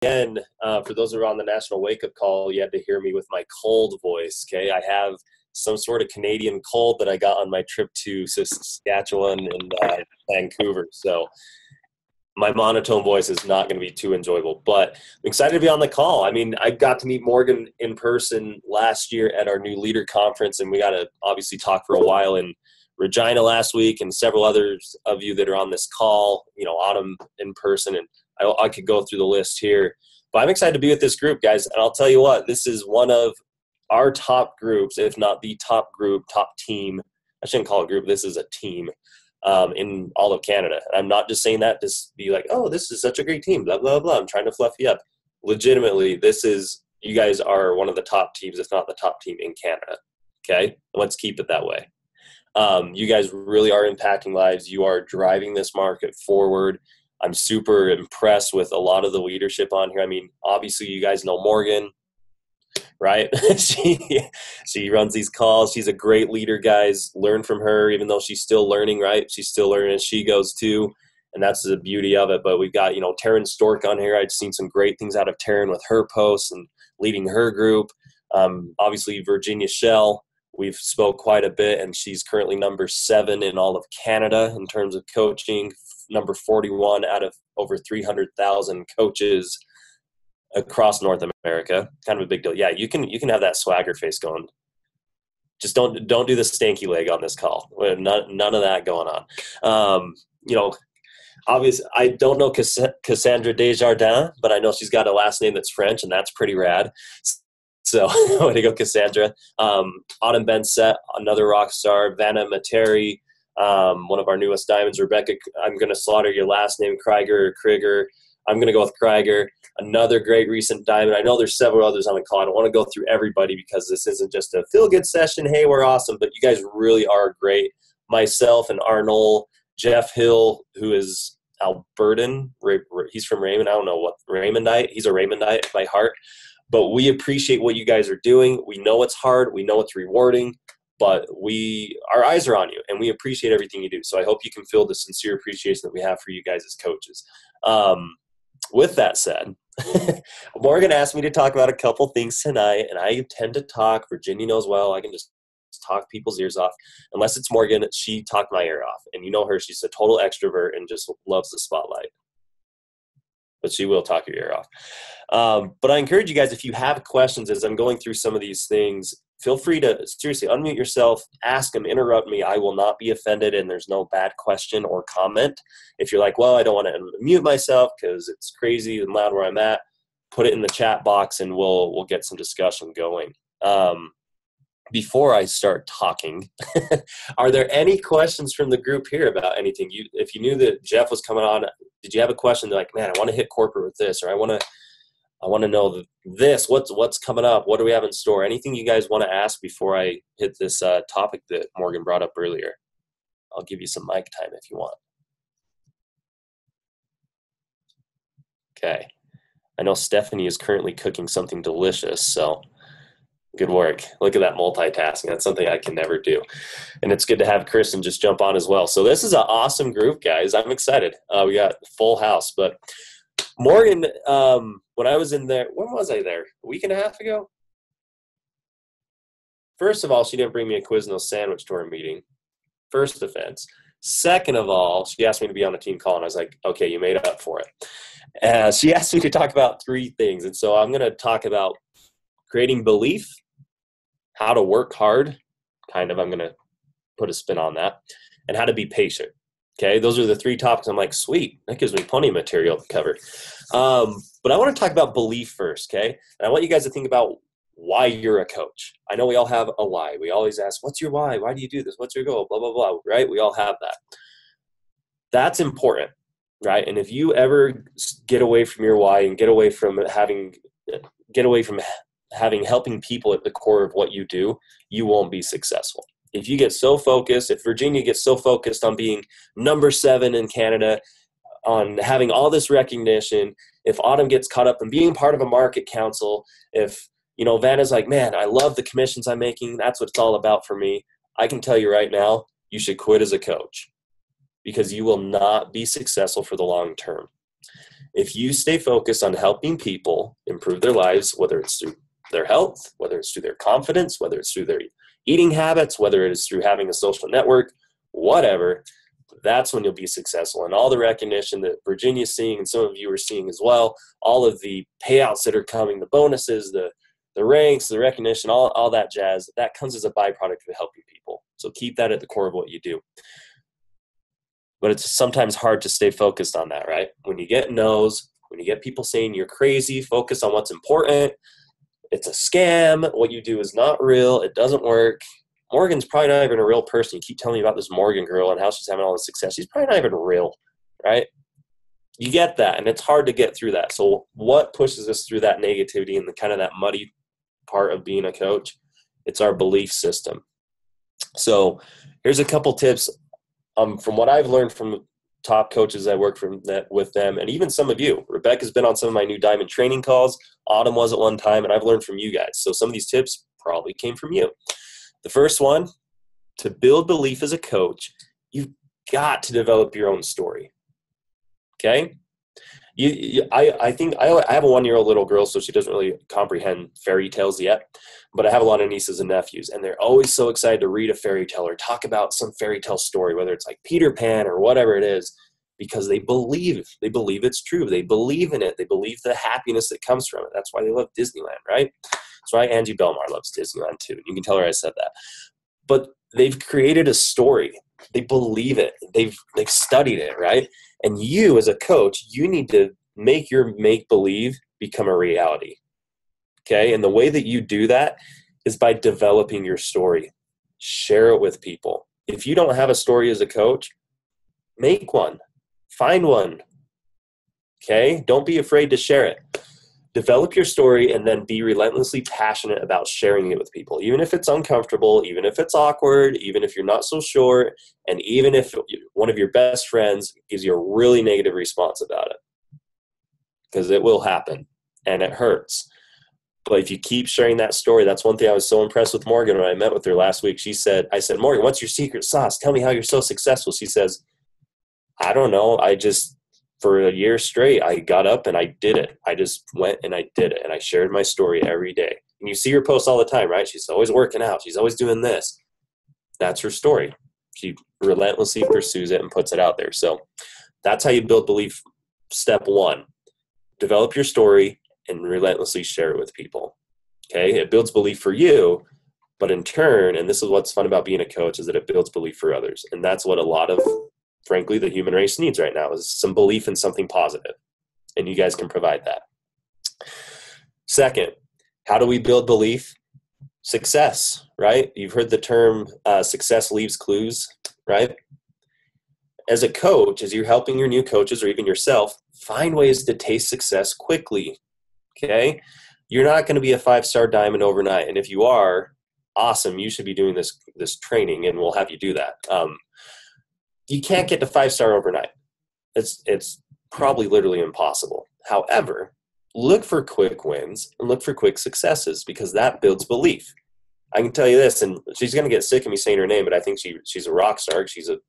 again, for those who are on the National Wake Up Call, you had to hear me with my cold voice, okay? I have some sort of Canadian cold that I got on my trip to Saskatchewan and Vancouver. So my monotone voice is not going to be too enjoyable, but I'm excited to be on the call. I mean, I got to meet Morgan in person last year at our new leader conference, and we got to obviously talk for a while in Regina last week, and several others of you that are on this call, Autumn in person, and I could go through the list here. But I'm excited to be with this group, guys, and I'll tell you what, this is one of our top groups, if not the top group, top team. I shouldn't call it a group. This is a team. In all of Canada. And I'm not just saying that to be like, oh, this is such a great team, blah, blah, blah. I'm trying to fluff you up. Legitimately, you guys are one of the top teams, if not the top team in Canada. Okay? Let's keep it that way. You guys really are impacting lives. You are driving this market forward. I'm super impressed with a lot of the leadership on here. I mean, obviously you guys know Morgan, right? She runs these calls. She's a great leader, guys. Learn from her, even though she's still learning, right? She's still learning as she goes too, and that's the beauty of it. But we've got, Taryn Stork on here. I've seen some great things out of Taryn with her posts and leading her group. Obviously, Virginia Shell, we've spoke quite a bit, and she's currently number 7 in all of Canada in terms of coaching, number 41 out of over 300,000 coaches across North America. Kind of a big deal. Yeah, you can have that swagger face going. Just don't do the stanky leg on this call. None of that going on. Obviously, I don't know Cassandra Desjardins, but I know she's got a last name that's French, and that's pretty rad. So way to go, Cassandra. Autumn Bensett, another rock star. Vanna Materi, one of our newest diamonds. Rebecca, I'm going to slaughter your last name, Krieger. I'm going to go with Rieger, another great recent diamond. I know there's several others on the call. I don't want to go through everybody because this isn't just a feel-good session. Hey, we're awesome, but you guys really are great. Myself and Arnold, Jeff Hill, who is Albertan. He's from Raymond. I don't know what Raymondite. He's a Raymondite by heart. But we appreciate what you guys are doing. We know it's hard. We know it's rewarding. But our eyes are on you, and we appreciate everything you do. So I hope you can feel the sincere appreciation that we have for you guys as coaches. With that said, Morgan asked me to talk about a couple things tonight, and I tend to talk. Virginia knows well. I can just talk people's ears off. Unless it's Morgan, she talked my ear off. And you know her. She's a total extrovert and just loves the spotlight. But she will talk your ear off. But I encourage you guys, if you have questions as I'm going through some of these things, feel free to seriously unmute yourself, ask them, interrupt me. I will not be offended, and there's no bad question or comment. If you're like, well, I don't want to mute myself because it's crazy and loud where I'm at, put it in the chat box, and we'll get some discussion going. Before I start talking, are there any questions from the group here about anything? If you knew that Jeff was coming on, did you have a question like, man, I want to hit corporate with this, or I want to know this, what's coming up? What do we have in store? Anything you guys want to ask before I hit this topic that Morgan brought up earlier? I'll give you some mic time if you want. Okay. I know Stephanie is currently cooking something delicious, so good work. Look at that multitasking. That's something I can never do. And it's good to have Kristen just jump on as well. So this is an awesome group, guys. I'm excited. We got full house, but Morgan, when I was in there, when was I there? A week and a half ago? First of all, she didn't bring me a Quiznos sandwich to our meeting. First offense. Second of all, she asked me to be on a team call, and I was like, okay, you made up for it. She asked me to talk about 3 things, and so I'm going to talk about creating belief, how to work hard, I'm going to put a spin on that, and how to be patient. Okay, those are the 3 topics. I'm like, sweet, that gives me plenty of material to cover. But I want to talk about belief first, okay? And I want you guys to think about why you're a coach. I know we all have a why. We always ask, what's your why? Why do you do this? What's your goal? Blah, blah, blah, right? We all have that. That's important, right? And if you ever get away from your why and get away from having helping people at the core of what you do, you won't be successful. If you get so focused, if Virginia gets so focused on being number 7 in Canada, on having all this recognition, if Autumn gets caught up in being part of a market council, if, Vanna's like, man, I love the commissions I'm making, that's what it's all about for me, I can tell you right now, you should quit as a coach because you will not be successful for the long term. If you stay focused on helping people improve their lives, whether it's through their health, whether it's through their confidence, whether it's through their eating habits, whether it is through having a social network, whatever, that's when you'll be successful. And all the recognition that Virginia's seeing and some of you are seeing as well, all of the payouts that are coming, the bonuses, the ranks, the recognition, all that jazz, that comes as a byproduct of helping people. So keep that at the core of what you do. But it's sometimes hard to stay focused on that, right? When you get no's, when you get people saying you're crazy, focus on what's important. It's a scam. What you do is not real. It doesn't work. Morgan's probably not even a real person. You keep telling me about this Morgan girl and how she's having all this success. She's probably not even real, right? You get that, and it's hard to get through that. So what pushes us through that negativity and the kind of that muddy part of being a coach? It's our belief system. So here's a couple tips from what I've learned from top coaches I work with them, and even some of you. Rebecca's been on some of my new Diamond training calls. Autumn was at one time, and I've learned from you guys. So some of these tips probably came from you. The first one, to build belief as a coach, you've got to develop your own story. Okay? I think I have a 1-year-old little girl, so she doesn't really comprehend fairy tales yet, but I have a lot of nieces and nephews, and they're always so excited to read a fairy tale or talk about some fairy tale story, whether it's like Peter Pan or whatever it is, because they believe it's true. They believe in it. They believe the happiness that comes from it. That's why they love Disneyland, right? That's why Angie Belmar loves Disneyland too. You can tell her I said that. But they've created a story. They believe it. They've studied it, right? And you as a coach, you need to make your make-believe become a reality. Okay? And the way that you do that is by developing your story. Share it with people. If you don't have a story as a coach, make one. Find one. Okay? Don't be afraid to share it. Develop your story and then be relentlessly passionate about sharing it with people, even if it's uncomfortable, even if it's awkward, even if you're not so sure, and even if one of your best friends gives you a really negative response about it, because it will happen and it hurts. But if you keep sharing that story, that's one thing I was so impressed with Morgan when I met with her last week. I said, Morgan, what's your secret sauce? Tell me how you're so successful. She says, I don't know. For a year straight, I got up and I did it. I just went and I did it. And I shared my story every day. And you see her post all the time, right? She's always working out. She's always doing this. That's her story. She relentlessly pursues it and puts it out there. So that's how you build belief. Step one, develop your story and relentlessly share it with people. Okay? It builds belief for you, but in turn, and this is what's fun about being a coach, is that it builds belief for others. And that's what a lot of, frankly, the human race needs right now, is some belief in something positive. And you guys can provide that. Second, how do we build belief? Success, right? You've heard the term success leaves clues, right? As a coach, as you're helping your new coaches or even yourself, find ways to taste success quickly, okay? You're not going to be a 5-star diamond overnight. And if you are, awesome, you should be doing this training, and we'll have you do that. You can't get to 5-star overnight. It's probably literally impossible. However, look for quick wins and look for quick successes, because that builds belief. I can tell you this, and she's going to get sick of me saying her name, but I think she's a rock star. She's a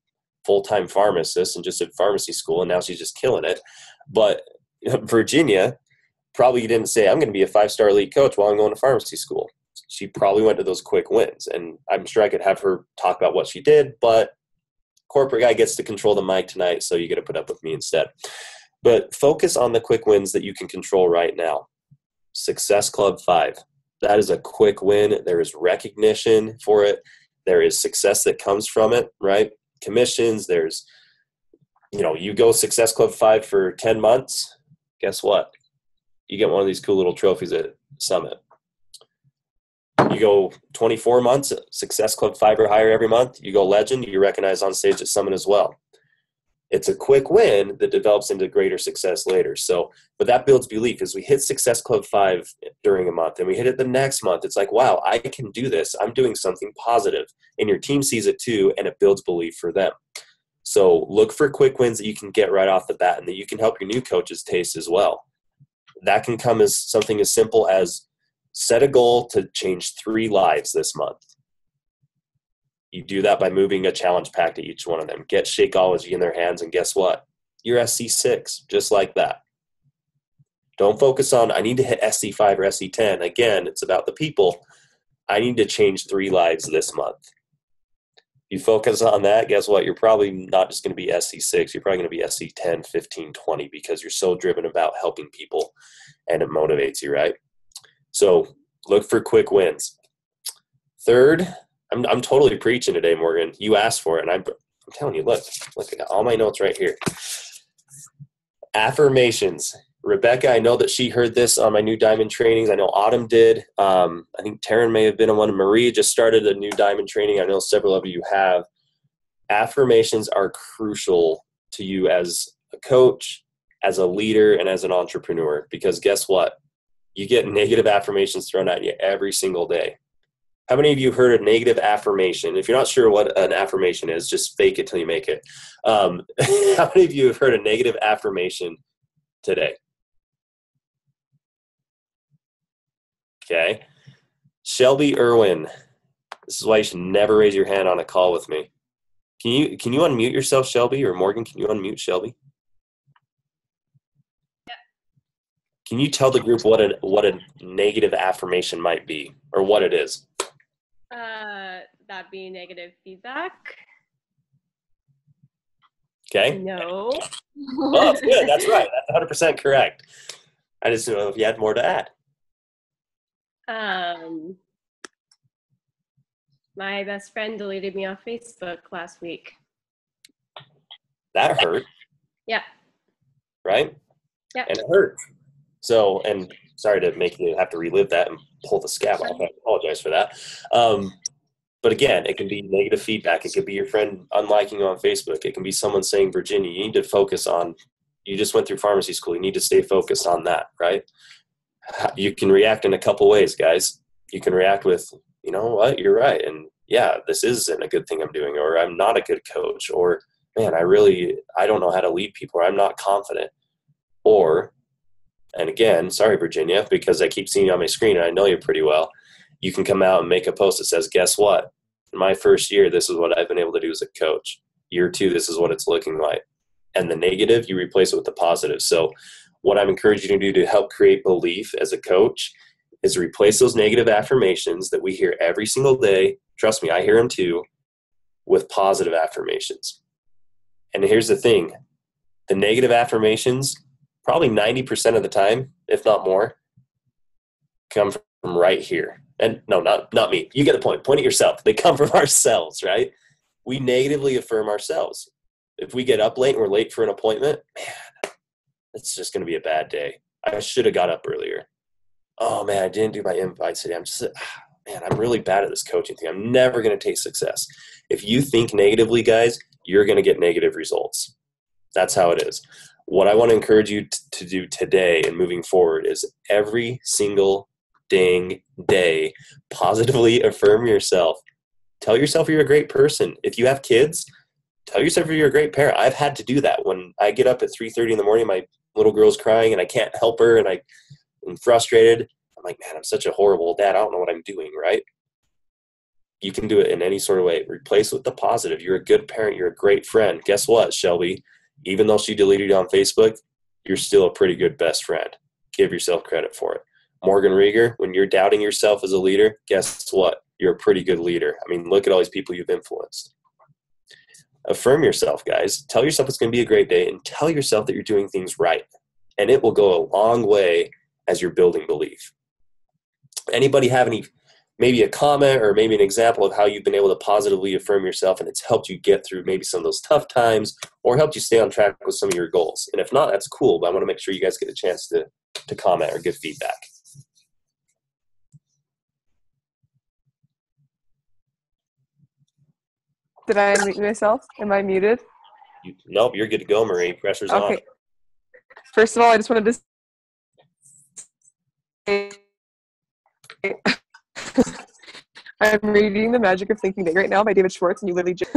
full-time pharmacist and just at pharmacy school, and now she's just killing it. But Virginia probably didn't say, I'm going to be a 5-star elite coach while I'm going to pharmacy school. She probably went to those quick wins, and I'm sure I could have her talk about what she did, but corporate guy gets to control the mic tonight, so you got to put up with me instead. But focus on the quick wins that you can control right now. Success Club 5. That is a quick win. There is recognition for it. There is success that comes from it, right? Commissions. There's, you go Success Club 5 for 10 months. Guess what? You get one of these cool little trophies at Summit. You go 24 months, Success Club 5 or higher every month. You go Legend, you're recognized on stage at Summit as well. It's a quick win that develops into greater success later. So, but that builds belief. As we hit Success Club 5 during a month and we hit it the next month, it's like, wow, I can do this. I'm doing something positive. And your team sees it too, and it builds belief for them. So look for quick wins that you can get right off the bat and that you can help your new coaches taste as well. That can come as something as simple as set a goal to change 3 lives this month. You do that by moving a challenge pack to each one of them. Get Shakeology in their hands, and guess what? You're SC6, just like that. Don't focus on, I need to hit SC5 or SC10. Again, it's about the people. I need to change 3 lives this month. You focus on that, guess what? You're probably not just going to be SC6. You're probably going to be SC10, 15, 20 because you're so driven about helping people and it motivates you, right? So look for quick wins. Third, I'm totally preaching today, Morgan. You asked for it, and I'm telling you, look, I got all my notes right here. Affirmations. Rebecca, I know that she heard this on my new diamond trainings. I know Autumn did. I think Taryn may have been on one. Marie just started a new diamond training. I know several of you have. Affirmations are crucial to you as a coach, as a leader, and as an entrepreneur, because guess what? You get negative affirmations thrown at you every single day. How many of you heard a negative affirmation? If you're not sure what an affirmation is, just fake it till you make it. How many of you have heard a negative affirmation today? Okay. Shelby Irwin. This is why you should never raise your hand on a call with me. Can you unmute yourself, Shelby? Or Morgan, can you unmute Shelby? Yeah. Can you tell the group what a negative affirmation might be, or what it is? That be negative feedback. Okay. No. Oh, that's good. That's right. That's 100% correct. I just don't know if you had more to add. My best friend deleted me off Facebook last week. That hurt. Yeah. Right? Yeah. And it hurt. So, and sorry to make you have to relive that and pull the scab off. I apologize for that. But again, it can be negative feedback. It could be your friend unliking you on Facebook. It can be someone saying, Virginia, you need to focus on, you just went through pharmacy school. You need to stay focused on that, right? You can react in a couple ways, guys. You can react with, you know what, you're right. And yeah, this isn't a good thing I'm doing, or I'm not a good coach, or man, I don't know how to lead people, or I'm not confident. Or, and again, sorry, Virginia, because I keep seeing you on my screen and I know you pretty well. You can come out and make a post that says, guess what? In my first year, this is what I've been able to do as a coach. Year 2, this is what it's looking like. And the negative, you replace it with the positive. So what I'm encouraging you to do to help create belief as a coach is replace those negative affirmations that we hear every single day. Trust me, I hear them too, with positive affirmations. And here's the thing. The negative affirmations, probably 90% of the time, if not more, come from right here. And no, not me. You get the point. Point at yourself. They come from ourselves, right? We negatively affirm ourselves. If we get up late and we're late for an appointment, man, it's just going to be a bad day. I should have got up earlier. Oh, man, I didn't do my invites today. I'm really bad at this coaching thing. I'm never going to taste success. If you think negatively, guys, you're going to get negative results. That's how it is. What I want to encourage you to do today and moving forward is every single dang day, positively affirm yourself. Tell yourself you're a great person. If you have kids, tell yourself you're a great parent. I've had to do that. When I get up at 3:30 in the morning, my little girl's crying and I can't help her and I'm frustrated. I'm like, man, I'm such a horrible dad. I don't know what I'm doing, right? You can do it in any sort of way. Replace with the positive. You're a good parent. You're a great friend. Guess what, Shelby? Even though she deleted you on Facebook, you're still a pretty good best friend. Give yourself credit for it. Morgan Rieger, when you're doubting yourself as a leader, guess what? You're a pretty good leader. I mean, look at all these people you've influenced. Affirm yourself, guys. Tell yourself it's going to be a great day and tell yourself that you're doing things right. And it will go a long way as you're building belief. Anybody have maybe a comment or maybe an example of how you've been able to positively affirm yourself and it's helped you get through maybe some of those tough times or helped you stay on track with some of your goals? And if not, that's cool, but I want to make sure you guys get a chance to comment or give feedback. Did I unmute myself? Am I muted? Nope, you're good to go, Marie. Pressure's on. First of all, I just wanted to say I'm reading The Magic of Thinking Big right now by David Schwartz, and you literally just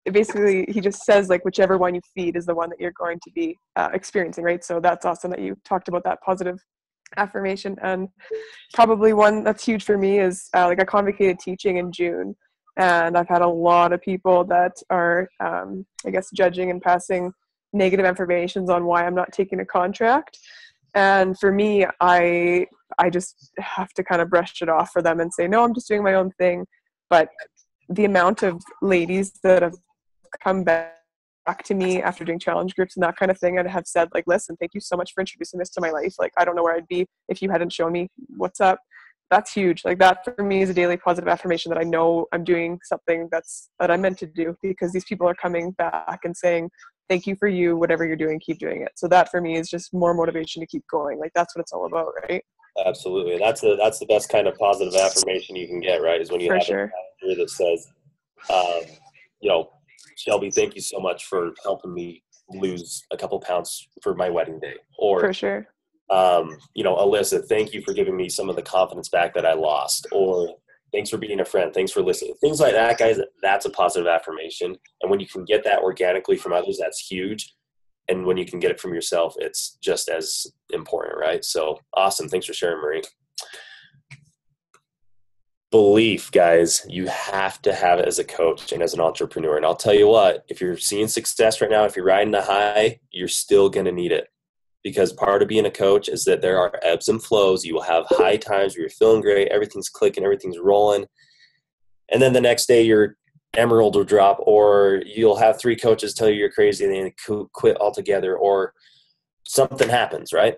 basically he just says like whichever one you feed is the one that you're going to be experiencing, right? So that's awesome that you talked about that positive affirmation. And probably one that's huge for me is like I convocated teaching in June, and I've had a lot of people that are I guess judging and passing negative affirmations on why I'm not taking a contract. And for me, I just have to kind of brush it off for them and say, no, I'm just doing my own thing. But the amount of ladies that have come back to me after doing challenge groups and that kind of thing and have said, like, listen, thank you so much for introducing this to my life. Like, I don't know where I'd be if you hadn't shown me what's up. That's huge. Like, that for me is a daily positive affirmation that I know I'm doing something that I'm meant to do, because these people are coming back and saying, thank you for you, whatever you're doing, keep doing it. So that for me is just more motivation to keep going. Like, that's what it's all about, right? Absolutely. That's the best kind of positive affirmation you can get, right? Is when you have a manager that says, Shelby, thank you so much for helping me lose a couple pounds for my wedding day. Or, for sure. Alyssa, thank you for giving me some of the confidence back that I lost. Or, thanks for being a friend. Thanks for listening. Things like that, guys, that's a positive affirmation. And when you can get that organically from others, that's huge. And when you can get it from yourself, it's just as important, right? So awesome. Thanks for sharing, Marie. Belief, guys, you have to have it as a coach and as an entrepreneur. And I'll tell you what, if you're seeing success right now, if you're riding the high, you're still going to need it. Because part of being a coach is that there are ebbs and flows. You will have high times where you're feeling great, everything's clicking, everything's rolling. And then the next day your emerald will drop, or you'll have 3 coaches tell you you're crazy and then quit altogether, or something happens, right?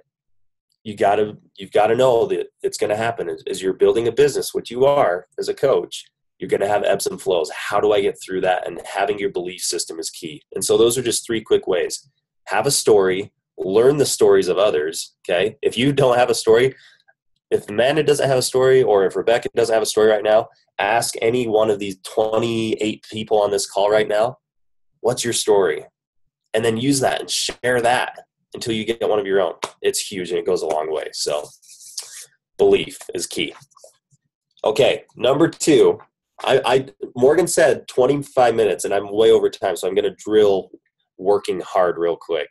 You've got to know that it's going to happen. As you're building a business, which you are as a coach, you're going to have ebbs and flows. How do I get through that? And having your belief system is key. And so those are just 3 quick ways. Have a story. Learn the stories of others, okay? If you don't have a story, if Amanda doesn't have a story, or if Rebecca doesn't have a story right now, ask any one of these 28 people on this call right now, what's your story? And then use that and share that until you get one of your own. It's huge and it goes a long way. So belief is key. Okay, number 2. Morgan said 25 minutes, and I'm way over time, so I'm going to drill working hard real quick.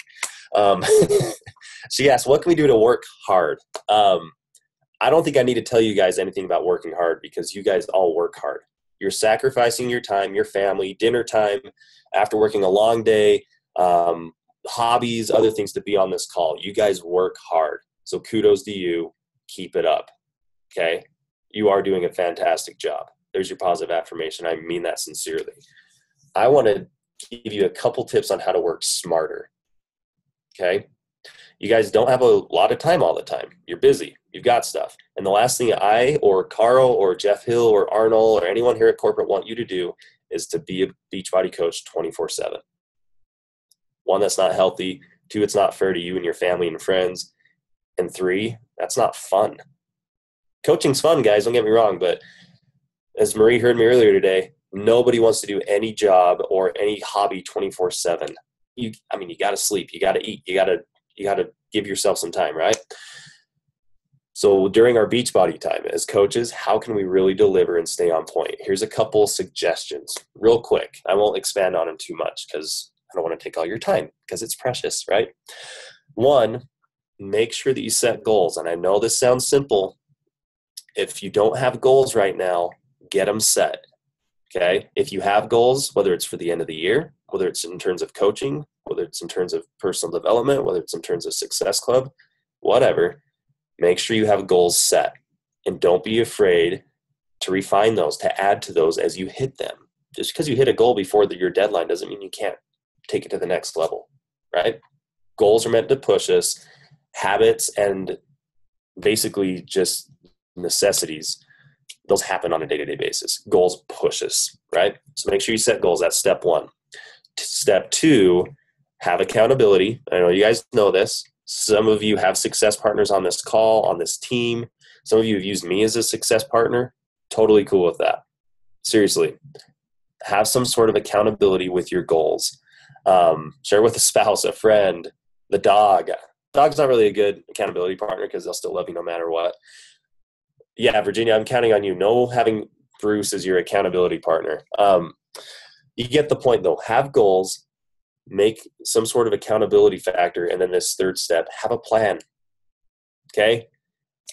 She asked, what can we do to work hard? I don't think I need to tell you guys anything about working hard, because you guys all work hard. You're sacrificing your time, your family, dinner time, after working a long day, hobbies, other things to be on this call. You guys work hard. So kudos to you. Keep it up. Okay? You are doing a fantastic job. There's your positive affirmation. I mean that sincerely. I want to give you a couple tips on how to work smarter. Okay? You guys don't have a lot of time all the time. You're busy. You've got stuff. And the last thing I or Carl or Jeff Hill or Arnold or anyone here at corporate want you to do is to be a Beachbody coach 24/7. 1, that's not healthy. 2, it's not fair to you and your family and friends. And 3, that's not fun. Coaching's fun, guys. Don't get me wrong. But as Marie heard me earlier today, nobody wants to do any job or any hobby 24/7. You got to sleep. You got to eat. You got to give yourself some time, right? So during our Beachbody time as coaches, how can we really deliver and stay on point? Here's a couple suggestions real quick. I won't expand on them too much because I don't want to take all your time because it's precious, right? 1, make sure that you set goals. And I know this sounds simple. If you don't have goals right now, get them set. Okay? If you have goals, whether it's for the end of the year, whether it's in terms of coaching, whether it's in terms of personal development, whether it's in terms of Success Club, whatever, make sure you have goals set. And don't be afraid to refine those, to add to those as you hit them. Just because you hit a goal before your deadline doesn't mean you can't take it to the next level, right? Goals are meant to push us. Habits and basically just necessities, those happen on a day-to-day basis. Goals push us, right? So make sure you set goals. That's step 1. Step 2, have accountability. I know you guys know this. Some of you have success partners on this call, on this team. Some of you have used me as a success partner. Totally cool with that. Seriously, have some sort of accountability with your goals. Share with a spouse, a friend, the dog. Dog's not really a good accountability partner because they'll still love you no matter what. Yeah, Virginia, I'm counting on you. No having Bruce as your accountability partner. You get the point, though. Have goals. Make some sort of accountability factor. And then this 3rd step, have a plan. Okay?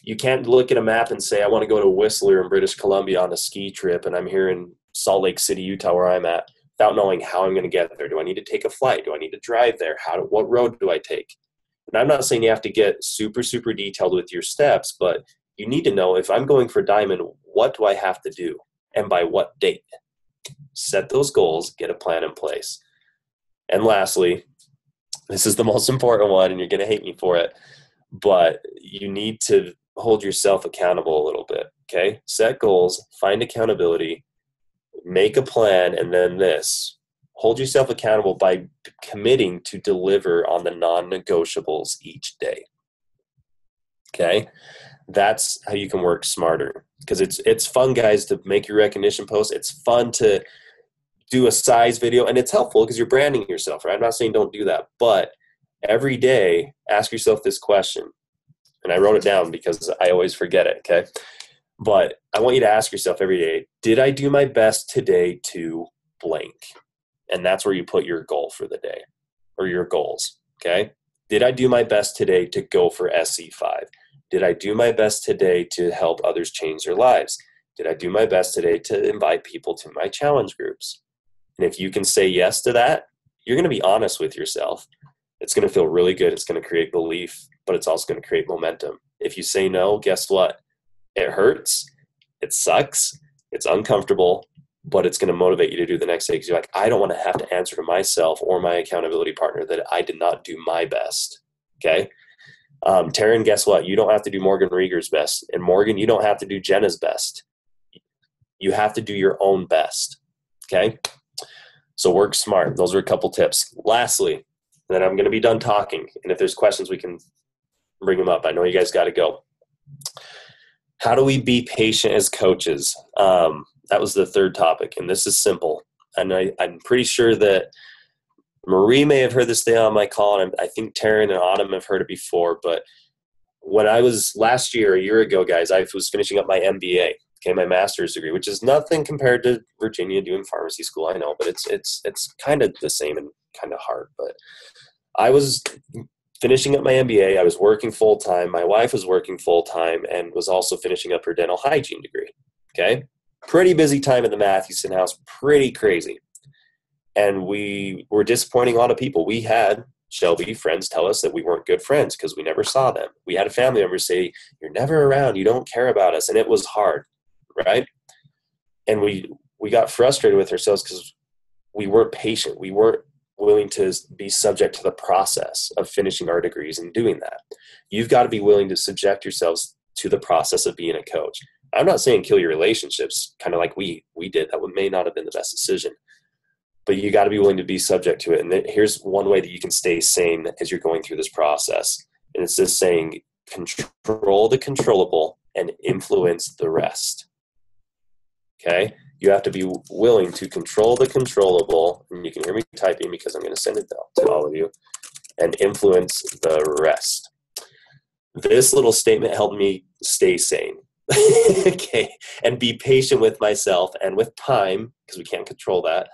You can't look at a map and say, I want to go to Whistler in British Columbia on a ski trip, and I'm here in Salt Lake City, Utah, where I'm at, without knowing how I'm going to get there. Do I need to take a flight? Do I need to drive there? What road do I take? And I'm not saying you have to get super, super detailed with your steps, but you need to know, if I'm going for diamond, what do I have to do and by what date? Set those goals, get a plan in place. And lastly, this is the most important one, and you're going to hate me for it, but you need to hold yourself accountable a little bit, okay? Set goals, find accountability, make a plan, and then this. Hold yourself accountable by committing to deliver on the non-negotiables each day, okay? That's how you can work smarter, because it's fun, guys, to make your recognition posts. It's fun to do a size video, and it's helpful because you're branding yourself, right? I'm not saying don't do that, but every day ask yourself this question. And I wrote it down because I always forget it, okay? But I want you to ask yourself every day, did I do my best today to blank? And that's where you put your goal for the day, or your goals, okay? Did I do my best today to go for SC5? Did I do my best today to help others change their lives? Did I do my best today to invite people to my challenge groups? And if you can say yes to that, you're going to be honest with yourself. It's going to feel really good. It's going to create belief, but it's also going to create momentum. If you say no, guess what? It hurts. It sucks. It's uncomfortable, but it's going to motivate you to do the next day, because you're like, I don't want to have to answer to myself or my accountability partner that I did not do my best. Okay. Taryn, guess what? You don't have to do Morgan Rieger's best. And Morgan, you don't have to do Jenna's best. You have to do your own best. Okay. So work smart. Those are a couple tips. Lastly, and then I'm going to be done talking. And if there's questions, we can bring them up. I know you guys got to go. How do we be patient as coaches? That was the third topic. And this is simple. And I'm pretty sure that Marie may have heard this thing on my call. And I think Taryn and Autumn have heard it before. But when I was last year, a year ago, guys, I was finishing up my MBA. Okay, my master's degree, which is nothing compared to Virginia doing pharmacy school. I know, but it's kind of the same and kind of hard. But I was finishing up my MBA. I was working full time. My wife was working full time and was also finishing up her dental hygiene degree. Okay, pretty busy time at the Mathewson house. Pretty crazy, and we were disappointing a lot of people. We had Shelby friends tell us that we weren't good friends because we never saw them. We had a family member say, "You're never around. You don't care about us," and it was hard. Right? And we got frustrated with ourselves because we weren't patient. We weren't willing to be subject to the process of finishing our degrees and doing that. You've got to be willing to subject yourselves to the process of being a coach. I'm not saying kill your relationships, kind of like we did. That may not have been the best decision. But you got to be willing to be subject to it. And here's one way that you can stay sane as you're going through this process. And it's this saying, control the controllable and influence the rest. Okay, you have to be willing to control the controllable, and you can hear me typing because I'm going to send it to all of you, and influence the rest. This little statement helped me stay sane, okay, and be patient with myself and with time, because we can't control that,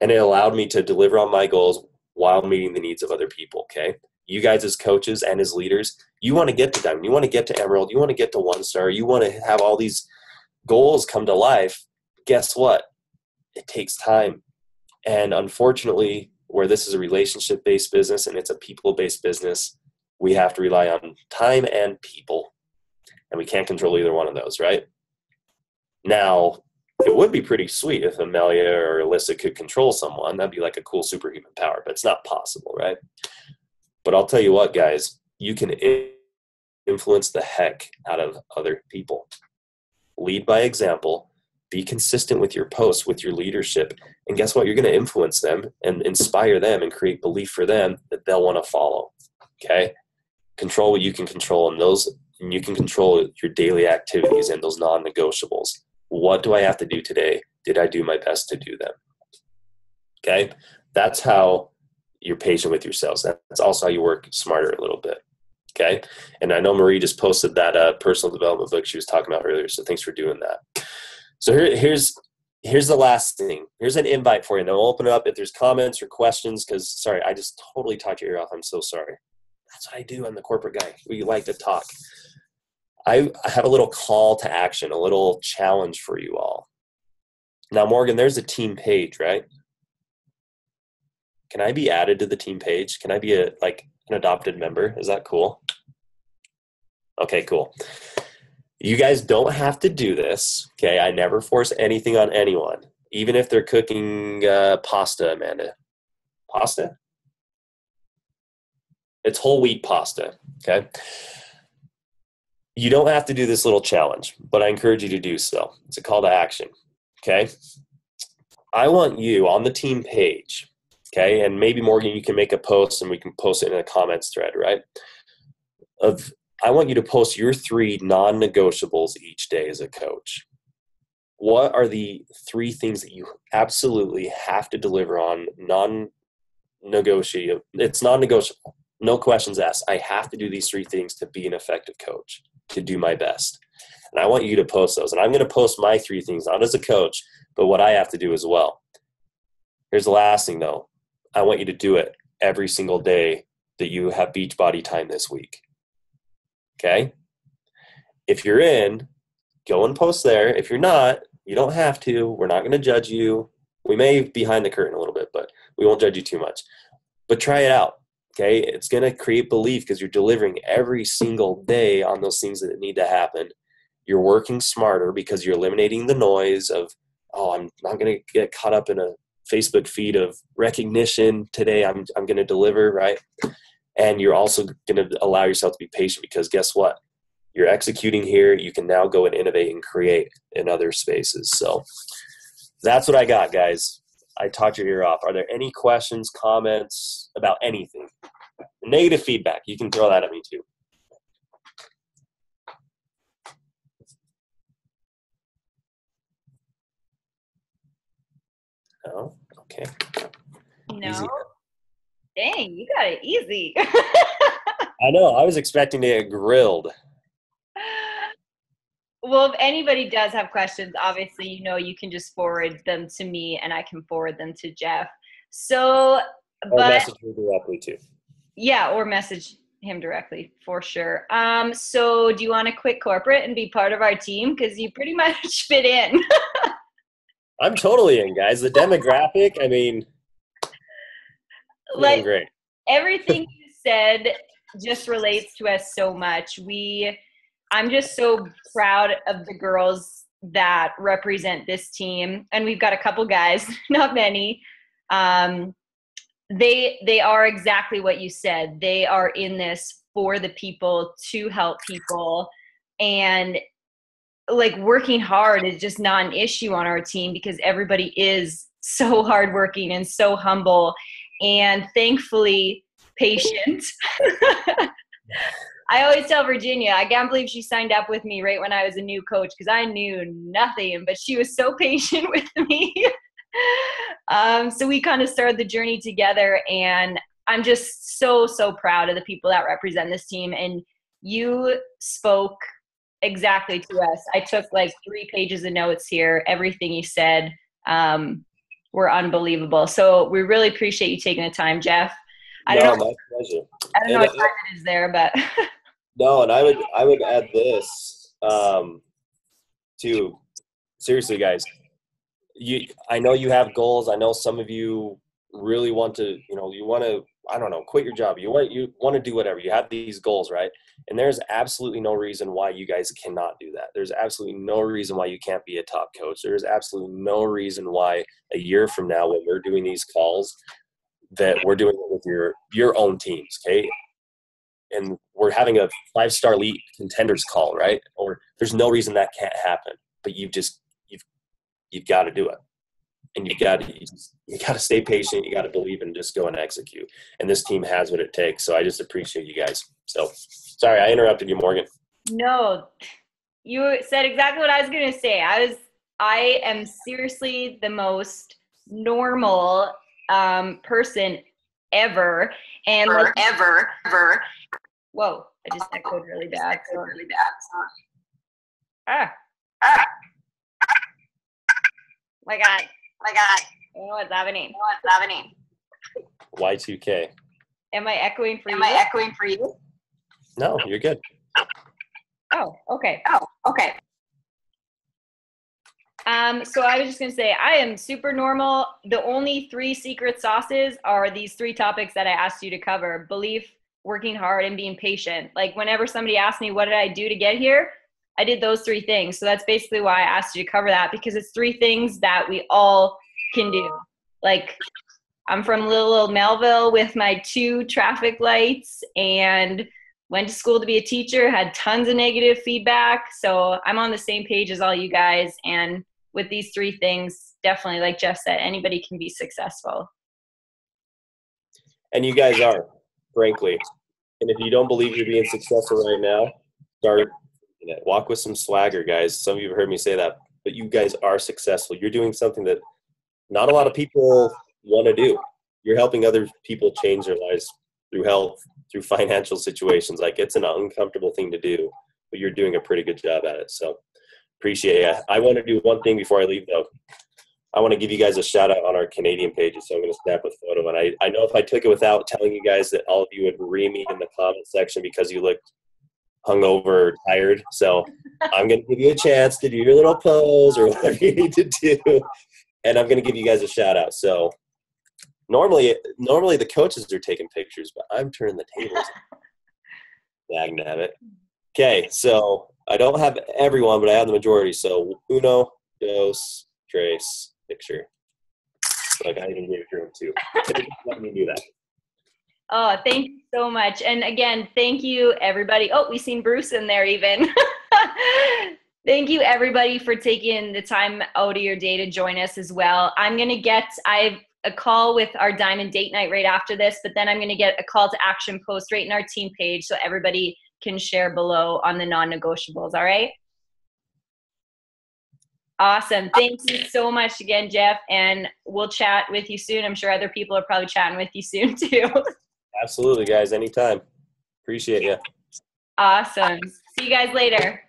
and it allowed me to deliver on my goals while meeting the needs of other people, okay? You guys as coaches and as leaders, you want to get to Diamond, you want to get to Emerald, you want to get to 1-star, you want to have all these goals come to life. Guess what? It takes time. And unfortunately, where this is a relationship-based business and it's a people-based business, we have to rely on time and people. And we can't control either one of those, right? Now, it would be pretty sweet if Amelia or Alyssa could control someone. That'd be like a cool superhuman power, but it's not possible, right? But I'll tell you what, guys, you can influence the heck out of other people. Lead by example, be consistent with your posts, with your leadership, and guess what? You're going to influence them and inspire them and create belief for them that they'll want to follow, okay? Control what you can control, and you can control your daily activities and those non-negotiables. What do I have to do today? Did I do my best to do them? Okay? That's how you're patient with yourselves. That's also how you work smarter a little bit. Okay. And I know Marie just posted that personal development book she was talking about earlier. So thanks for doing that. So here's the last thing. Here's an invite for you. And I'll open it up if there's comments or questions, because sorry, I just totally talked your ear off. I'm so sorry. That's what I do. I'm the corporate guy. We like to talk. I have a little call to action, a little challenge for you all. Now, Morgan, there's a team page, right? Can I be added to the team page? Can I be an adopted member? Is that cool? Okay, cool. You guys don't have to do this, okay? I never force anything on anyone, even if they're cooking pasta, Amanda. Pasta? It's whole wheat pasta, okay? You don't have to do this little challenge, but I encourage you to do so. It's a call to action, okay? I want you on the team page, okay? And maybe, Morgan, you can make a post and we can post it in a comments thread, right? I want you to post your 3 non-negotiables each day as a coach. What are the 3 things that you absolutely have to deliver on? Non-negotiable. It's non-negotiable. No questions asked. I have to do these 3 things to be an effective coach, to do my best. And I want you to post those. And I'm going to post my 3 things, not as a coach, but what I have to do as well. Here's the last thing, though. I want you to do it every single day that you have beach body time this week. Okay? If you're in, go and post there. If you're not, you don't have to. We're not going to judge you. We may be behind the curtain a little bit, but we won't judge you too much. But try it out. Okay? It's going to create belief because you're delivering every single day on those things that need to happen. You're working smarter because you're eliminating the noise of, I'm not going to get caught up in a Facebook feed of recognition today. I'm going to deliver, right? And you're also going to allow yourself to be patient because guess what? You're executing here. You can now go and innovate and create in other spaces. So that's what I got, guys. I talked your ear off. Are there any questions, comments about anything? Negative feedback, you can throw that at me too. No? Okay. No. Easy. Dang, you got it easy. I know. I was expecting to get grilled. Well, if anybody does have questions, obviously, you can just forward them to me and I can forward them to Jeff. So, Or message me directly too. Yeah, or message him directly for sure. So do you want to quit corporate and be part of our team? Because you pretty much fit in. I'm totally in, guys. The demographic, I mean, like great. Everything you said just relates to us so much. I'm just so proud of the girls that represent this team. And we've got a couple guys, not many. They are exactly what you said. They are in this for the people, to help people. And working hard is just not an issue on our team because everybody is so hardworking and so humble and thankfully patient. I always tell Virginia, I can't believe she signed up with me right when I was a new coach because I knew nothing, but she was so patient with me. So we kind of started the journey together, and I'm just so, so proud of the people that represent this team. And you spoke exactly to us. I took 3 pages of notes here. Everything you said were unbelievable. So we really appreciate you taking the time, Jeff. My pleasure. I don't know what time it is there, but no, and I would add this too. Seriously, guys, I know you have goals. I know some of you really want to, you want to, I don't know, quit your job. You want to do whatever. You have these goals, right? And there's absolutely no reason why you guys cannot do that. There's absolutely no reason why you can't be a top coach. There's absolutely no reason why a year from now when we're doing these calls that we're doing it with your own teams, okay? And we're having a 5-star elite contenders call, right? Or there's no reason that can't happen, but you've got to do it. And you got to stay patient. You got to believe and just go and execute. And this team has what it takes. So I just appreciate you guys. So sorry, I interrupted you, Morgan. No, you said exactly what I was going to say. I am seriously the most normal person ever. And ever. Whoa, I just echoed really bad. My God. I don't know what's happening. Y2K. Am I echoing for you? No, you're good. Oh, okay. So I was just going to say, I am super normal. The only 3 secret sauces are these 3 topics that I asked you to cover: belief, working hard, and being patient. Like whenever somebody asks me, what did I do to get here? I did those 3 things. So that's basically why I asked you to cover that, because it's 3 things that we all can do. Like, I'm from little Melville with my 2 traffic lights and went to school to be a teacher, had tons of negative feedback. So I'm on the same page as all you guys. And with these 3 things, definitely, like Jeff said, anybody can be successful. And you guys are, frankly. And if you don't believe you're being successful right now, start it. Walk with some swagger, guys. Some of you have heard me say that, but you guys are successful. You're doing something that not a lot of people want to do. You're helping other people change their lives through health, through financial situations. Like, it's an uncomfortable thing to do, but you're doing a pretty good job at it. So appreciate it. I want to do one thing before I leave, though. I want to give you guys a shout out on our Canadian pages. So I'm going to snap a photo. And I know if I took it without telling you guys, that all of you would ream me in the comment section because you looked hungover or tired. So I'm going to give you a chance to do your little pose or whatever you need to do. And I'm going to give you guys a shout out. So normally the coaches are taking pictures, but I'm turning the tables. Dagnabbit. Okay, so I don't have everyone, but I have the majority. So 1, 2, 3, picture. Like, I even gave it to him too. Let me do that. Oh, thank you so much. And again, thank you, everybody. Oh, we seen Bruce in there even. Thank you, everybody, for taking the time out of your day to join us as well. I have a call with our Diamond Date Night right after this, but then I'm going to get a call to action post right in our team page so everybody can share below on the non-negotiables. All right? Awesome. Thank you so much again, Jeff. And we'll chat with you soon. I'm sure other people are probably chatting with you soon too. Absolutely, guys. Anytime. Appreciate you. Awesome. See you guys later.